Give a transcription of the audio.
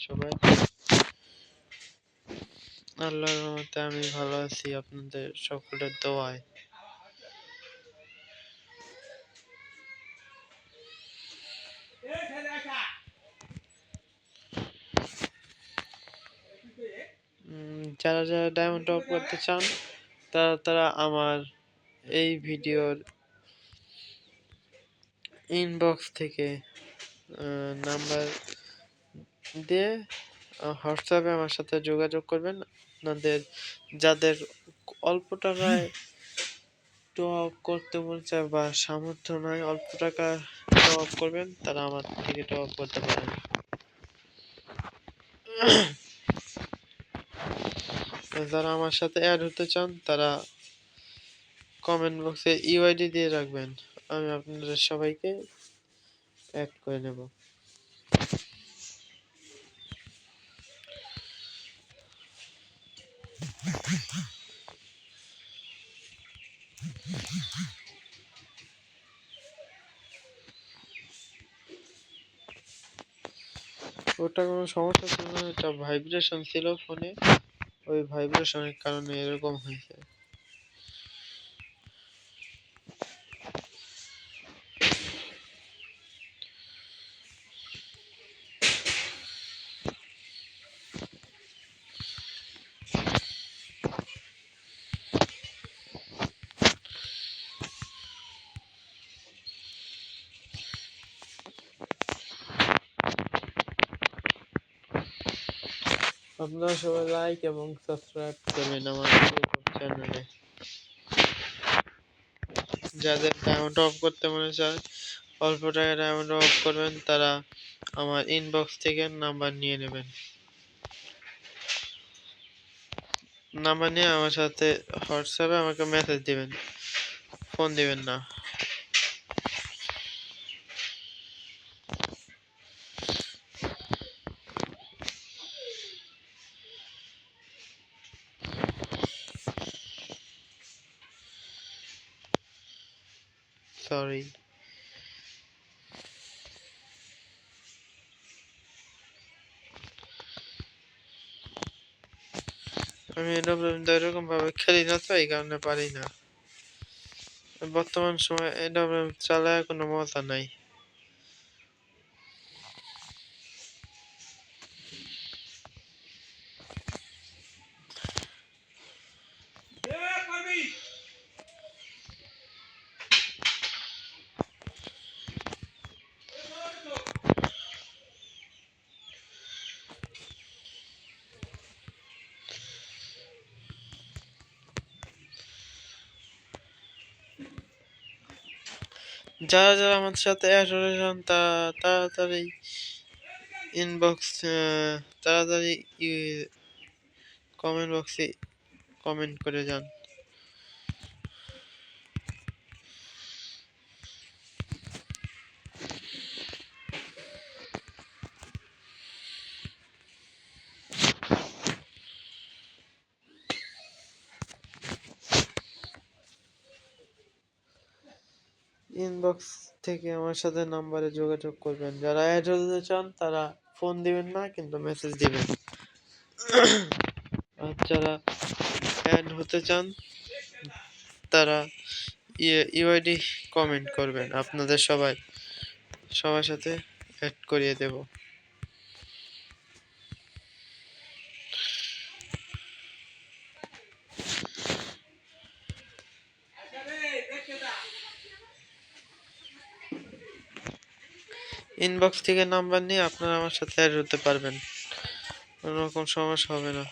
সবাই? আল্লাহর রহমতে আমি ভালো আছি আপনাদের সকলের দোয়ায়। যারা যারা ডায়মন্ড টপ করতে চান তারা আমার এই ভিডিওর ইনবক্স থেকে নাম্বার দিয়ে হোয়াটসঅ্যাপে আমার সাথে যোগাযোগ করবেন। আপনাদের যাদের অল্প টাকায় টপ করতে মন চায় বা সামর্থ্য নয় অল্প টাকা টপ করবেন, তারা আমার থেকে টপ করতে পারেন। যারা আমার সাথে অ্যাড হতে চান তারা কমেন্ট বক্সে ইউআইডি দিয়ে রাখবেন, আমি আপনাদের সবাইকে অ্যাড করে নেব। ওটা কোনো সমস্যা ছিল না, এটা ভাইব্রেশন ছিল ফোনে, ওই ভাইব্রেশনের কারণে এরকম হয়েছে। আপনারা সবাই লাইক এবং সাবস্ক্রাইব করবেন আমার ইউটিউব চ্যানেলে। যাদের ডায়মন্ড অফ করতে মনে চায় অল্প টাকায় ডায়মন্ড অফ করবেন, তারা আমার ইনবক্স থেকে নাম্বার নিয়ে নেবেন। নাম্বার নিয়ে আমার সাথে হোয়াটসঅ্যাপে আমাকে মেসেজ দিবেন, ফোন দিবেন না। সরি। আমি এরকম ভাবে খেলি না, তো এই কারণে পারি না। বর্তমান সময় এডব্লিউএম চালায় কোনো মজা নাই। যারা যারা আমার সাথে অ্যাড হতে চান তাড়াতাড়ি ইনবক্স তাড়াতাড়ি কমেন্ট বক্সে কমেন্ট করে যান। ইনবক্স থেকে আমার সাথে নাম্বারে যোগাযোগ করবেন। যারা অ্যাড হতে চান তারা ফোন দিবেন না, কিন্তু মেসেজ দিবেন। আর যারা অ্যাড হতে চান তারা ইউআইডি কমেন্ট করবেন, আপনাদের সবার সাথে অ্যাড করিয়ে দেব। ইনবক্স থেকে নাম্বার নিয়ে আপনারা আমার সাথে অ্যাড হতে পারবেন, কোনো রকম সমস্যা হবে না।